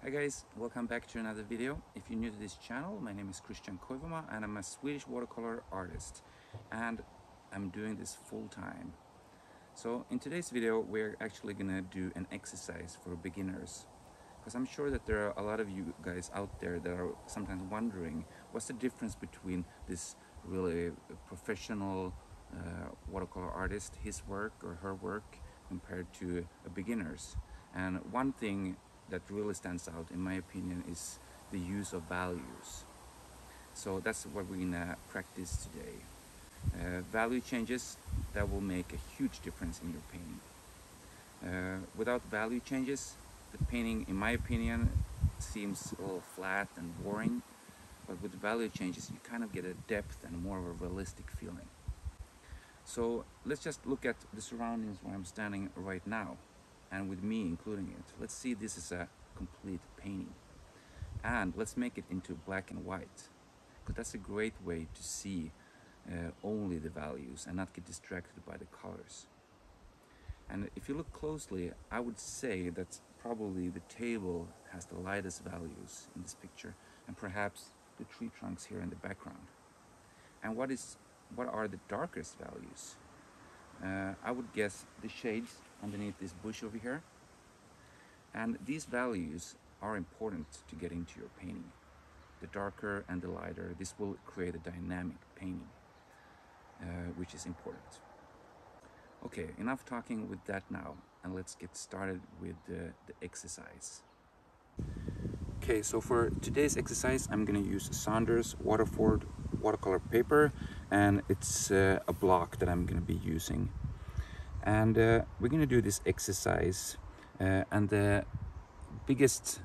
Hi guys, welcome back to another video. If you're new to this channel, my name is Christian Koivama and I'm a Swedish watercolor artist and I'm doing this full-time. So in today's video we're actually gonna do an exercise for beginners, because I'm sure that there are a lot of you guys out there that are sometimes wondering what's the difference between this really professional watercolor artist, his work or her work, compared to a beginner's. And one thing that really stands out in my opinion is the use of values. So that's what we're gonna practice today. Value changes that will make a huge difference in your painting. Without value changes, the painting, in my opinion, seems a little flat and boring, but with value changes you kind of get a depth and more of a realistic feeling. So let's just look at the surroundings where I'm standing right now, and with me including it. Let's see this is a complete painting, and let's make it into black and white, because that's a great way to see only the values and not get distracted by the colors. And if you look closely, I would say that probably the table has the lightest values in this picture, and perhaps the tree trunks here in the background. And what are the darkest values? I would guess the shades underneath this bush over here. And these values are important to get into your painting. The darker and the lighter, this will create a dynamic painting, which is important. Okay, enough talking with that now, and let's get started with the exercise. Okay, so for today's exercise, I'm going to use Saunders Waterford watercolor paper, and it's a block that I'm going to be using. And we're going to do this exercise, and the biggest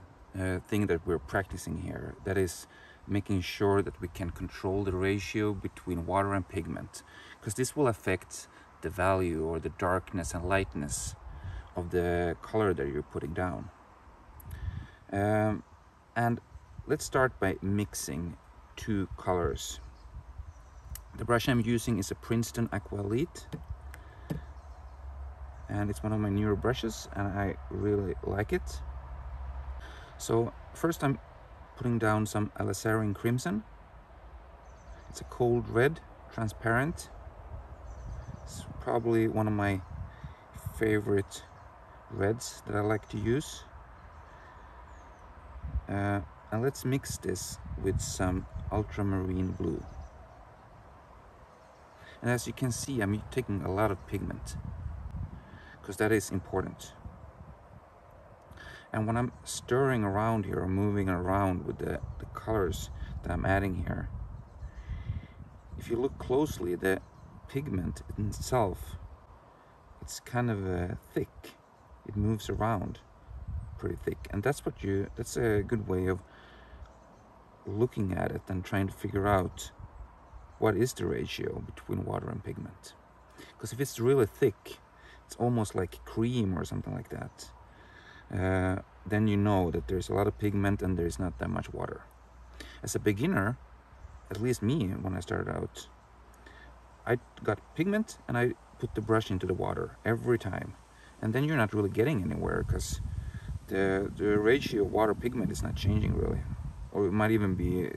thing that we're practicing here, that is making sure that we can control the ratio between water and pigment, because this will affect the value or the darkness and lightness of the color that you're putting down. And let's start by mixing two colors. The brush I'm using is a Princeton Aqualite, and it's one of my newer brushes and I really like it. So first I'm putting down some alizarin crimson. It's a cold red, transparent. It's probably one of my favorite reds that I like to use. And let's mix this with some ultramarine blue. And as you can see, I'm taking a lot of pigment, because that is important. And when I'm stirring around here or moving around with the colors that I'm adding here, if you look closely, the pigment itself, it's kind of thick. It moves around pretty thick, and that's a good way of looking at it and trying to figure out what is the ratio between water and pigment. Because if it's really thick, it's almost like cream or something like that, then you know that there's a lot of pigment and there's not that much water. As a beginner, at least me, when I started out, I got pigment and I put the brush into the water every time, and then you're not really getting anywhere, because the ratio of water pigment is not changing really, or it might even be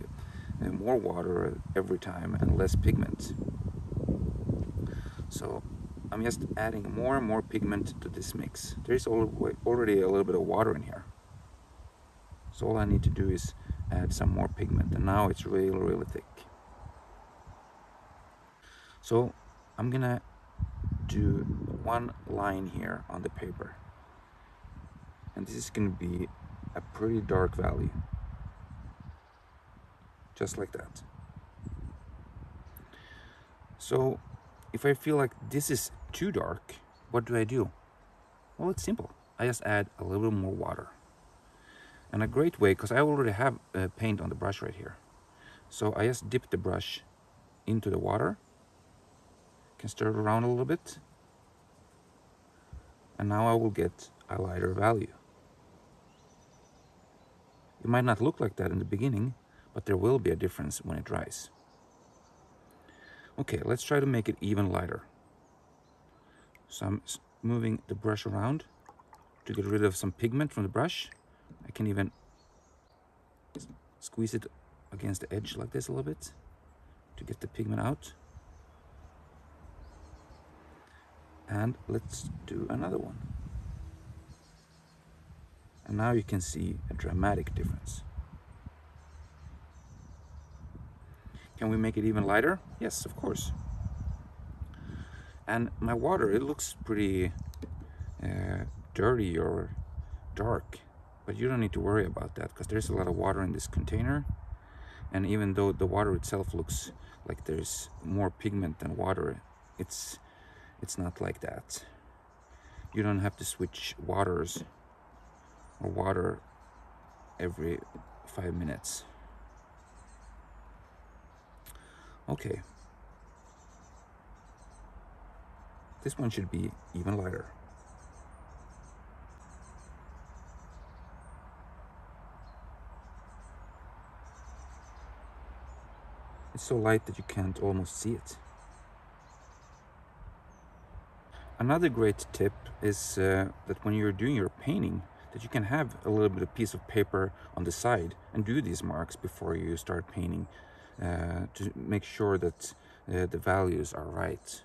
more water every time and less pigment. So I'm just adding more and more pigment to this mix. There's already a little bit of water in here, so all I need to do is add some more pigment, and now it's really thick. So I'm gonna do one line here on the paper, and this is gonna be a pretty dark value, just like that. So if I feel like this is too dark, what do? Well, it's simple. I just add a little bit more water. And a great way, because I already have paint on the brush right here, so I just dip the brush into the water, can stir it around a little bit, and now I will get a lighter value. It might not look like that in the beginning, but there will be a difference when it dries. Okay, let's try to make it even lighter. So I'm moving the brush around to get rid of some pigment from the brush. I can even squeeze it against the edge like this a little bit to get the pigment out. And let's do another one. And now you can see a dramatic difference. Can we make it even lighter? Yes, of course. And my water, it looks pretty dirty or dark, but you don't need to worry about that because there's a lot of water in this container. And even though the water itself looks like there's more pigment than water, it's not like that. You don't have to switch waters or water every 5 minutes. Okay. This one should be even lighter. It's so light that you can't almost see it. Another great tip is that when you're doing your painting, that you can have a little bit of piece of paper on the side and do these marks before you start painting to make sure that the values are right.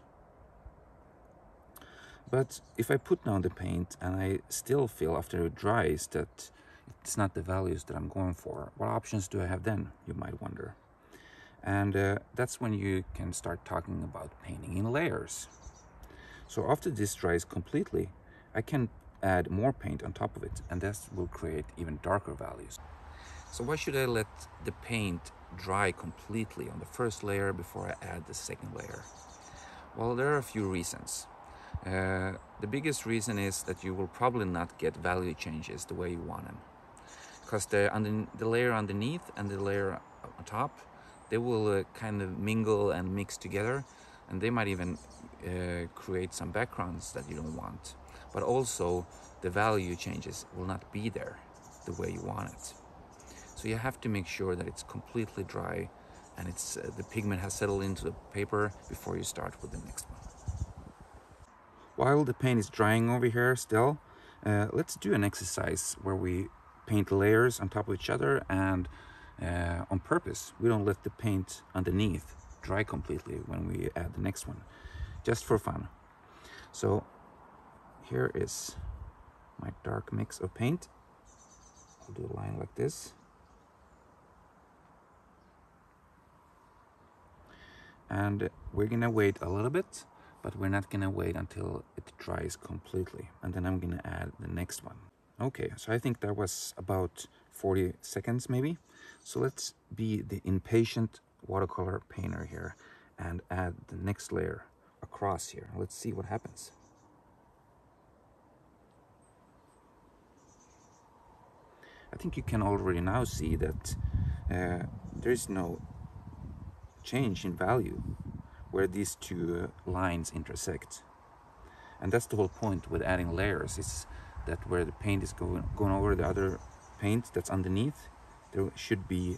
But if I put down the paint and I still feel after it dries that it's not the values that I'm going for, what options do I have then, you might wonder. And that's when you can start talking about painting in layers. So after this dries completely, I can add more paint on top of it, and that will create even darker values. So why should I let the paint dry completely on the first layer before I add the second layer? Well, there are a few reasons. The biggest reason is that you will probably not get value changes the way you want them, because the layer underneath and the layer on top, they will kind of mingle and mix together, and they might even create some backgrounds that you don't want. But also the value changes will not be there the way you want it. So you have to make sure that it's completely dry and it's the pigment has settled into the paper before you start with the next one. While the paint is drying over here still, let's do an exercise where we paint layers on top of each other, and on purpose we don't let the paint underneath dry completely when we add the next one, just for fun. So here is my dark mix of paint. I'll do a line like this. And we're gonna wait a little bit, but we're not gonna wait until it dries completely. And then I'm gonna add the next one. Okay, so I think that was about 40 seconds maybe. So let's be the impatient watercolor painter here and add the next layer across here. Let's see what happens. I think you can already now see that there's no change in value where these two lines intersect. And that's the whole point with adding layers, is that where the paint is going over the other paint that's underneath, there should be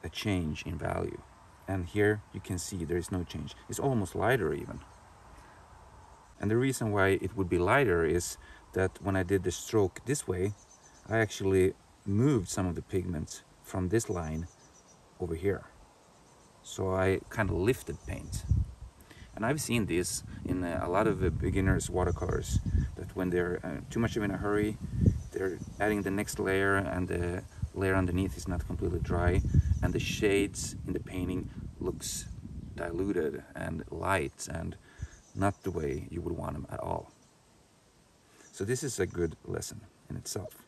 a change in value. And here you can see there is no change. It's almost lighter even. And the reason why it would be lighter is that when I did the stroke this way, I actually moved some of the pigments from this line over here. So I kind of lifted paint. And I've seen this in a lot of beginners watercolors, that when they're too much in a hurry, they're adding the next layer and the layer underneath is not completely dry, and the shades in the painting looks diluted and light and not the way you would want them at all. So this is a good lesson in itself.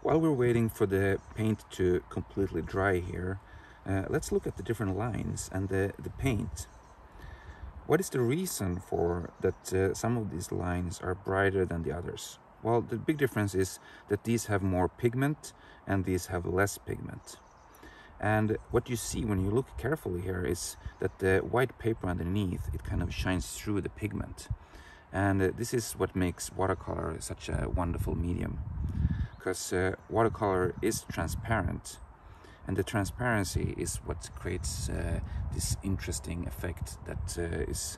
While we're waiting for the paint to completely dry here, let's look at the different lines and the paint. What is the reason for that some of these lines are brighter than the others? Well, the big difference is that these have more pigment and these have less pigment. And what you see when you look carefully here is that the white paper underneath, it kind of shines through the pigment. And this is what makes watercolor such a wonderful medium, because watercolor is transparent, and the transparency is what creates this interesting effect that is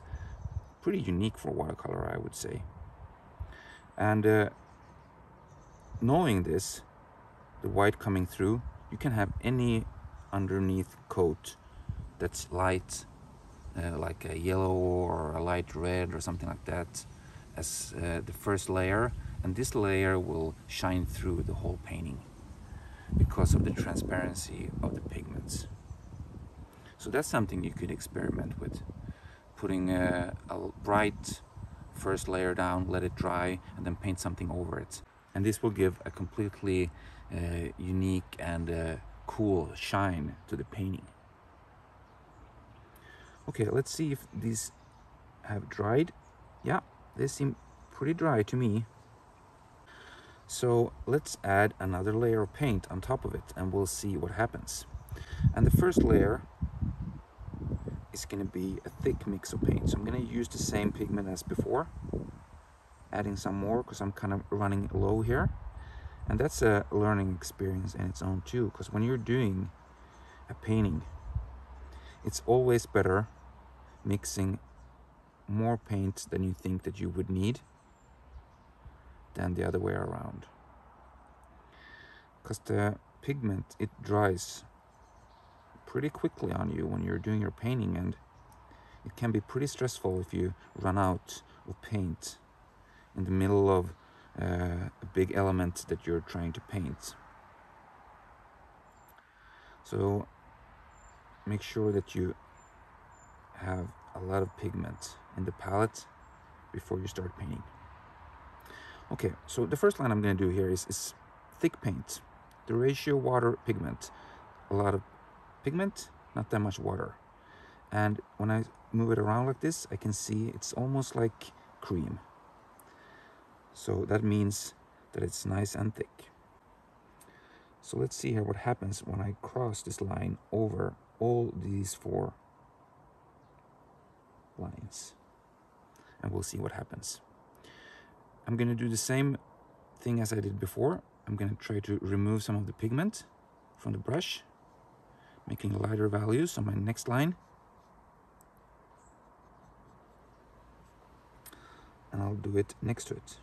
pretty unique for watercolor, I would say. And knowing this, the white coming through, you can have any underneath coat that's light, like a yellow or a light red or something like that, as the first layer, and this layer will shine through the whole painting because of the transparency of the pigments. So that's something you could experiment with, putting a bright first layer down, let it dry, and then paint something over it. And this will give a completely unique and cool shine to the painting. Okay, let's see if these have dried. Yeah, they seem pretty dry to me. So let's add another layer of paint on top of it and we'll see what happens. And the first layer is going to be a thick mix of paint. So I'm going to use the same pigment as before, adding some more because I'm kind of running low here. And that's a learning experience in its own too, because when you're doing a painting, it's always better mixing more paint than you think that you would need than the other way around. Because the pigment, it dries pretty quickly on you when you're doing your painting, and it can be pretty stressful if you run out of paint in the middle of a big element that you're trying to paint. So make sure that you have a lot of pigment in the palette before you start painting. Okay, so the first line I'm going to do here is thick paint. The ratio water pigment. A lot of pigment, not that much water. And when I move it around like this, I can see it's almost like cream. So that means that it's nice and thick. So let's see here what happens when I cross this line over all these 4 lines. And we'll see what happens. I'm going to do the same thing as I did before. I'm going to try to remove some of the pigment from the brush, making lighter values on my next line. And I'll do it next to it.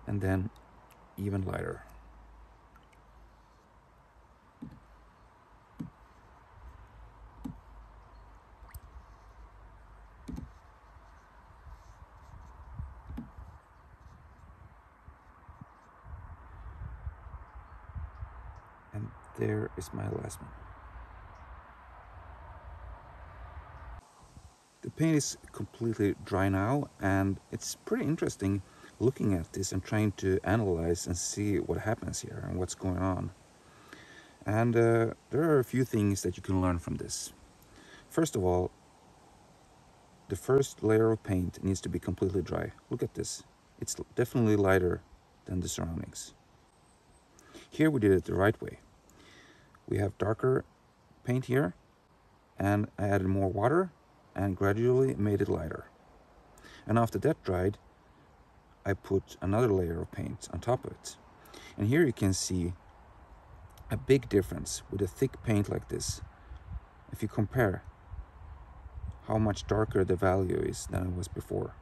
And then even lighter. And there is my last one. The paint is completely dry now, and it's pretty interesting looking at this and trying to analyze and see what happens here and what's going on. And there are a few things that you can learn from this. First of all, the first layer of paint needs to be completely dry. Look at this. It's definitely lighter than the surroundings. Here we did it the right way. We have darker paint here, and I added more water and gradually made it lighter. And after that dried, I put another layer of paint on top of it. And here you can see a big difference with a thick paint like this. If you compare how much darker the value is than it was before.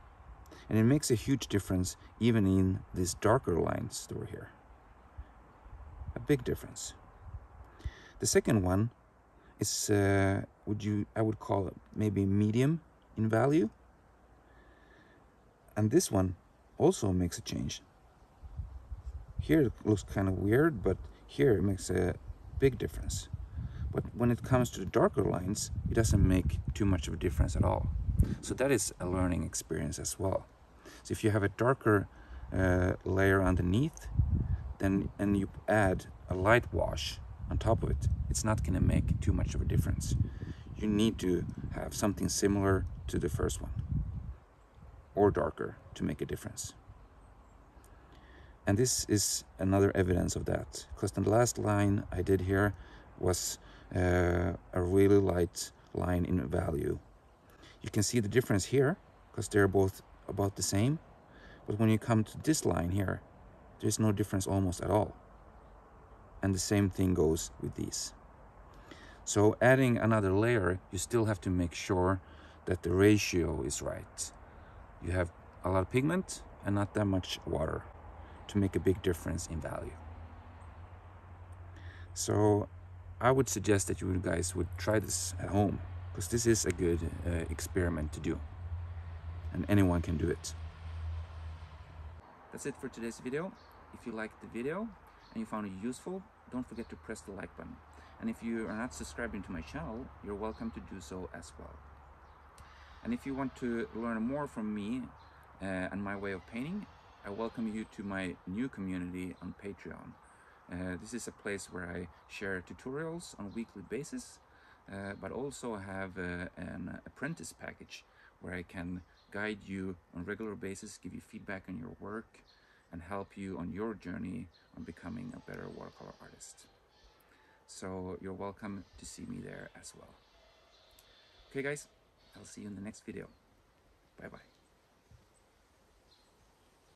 And it makes a huge difference even in these darker lines that were here. A big difference. The second one is I would call it maybe medium in value. And this one also makes a change. Here it looks kind of weird, but here it makes a big difference. But when it comes to the darker lines, it doesn't make too much of a difference at all. So that is a learning experience as well. So if you have a darker layer underneath, then and you add a light wash on top of it, it's not going to make too much of a difference. You need to have something similar to the first one, or darker, to make a difference. And this is another evidence of that, because the last line I did here was a really light line in value. You can see the difference here, because they're both about the same. But when you come to this line here, there's no difference almost at all. And the same thing goes with these. So adding another layer, you still have to make sure that the ratio is right. You have a lot of pigment and not that much water to make a big difference in value. So I would suggest that you guys would try this at home, because this is a good experiment to do, and anyone can do it. That's it for today's video. If you liked the video and you found it useful, don't forget to press the like button. And if you are not subscribing to my channel, you're welcome to do so as well. And if you want to learn more from me and my way of painting, I welcome you to my new community on Patreon. This is a place where I share tutorials on a weekly basis, but also have an apprentice package where I can guide you on a regular basis, give you feedback on your work, and help you on your journey on becoming a better watercolor artist. So you're welcome to see me there as well. Okay guys, I'll see you in the next video. Bye bye.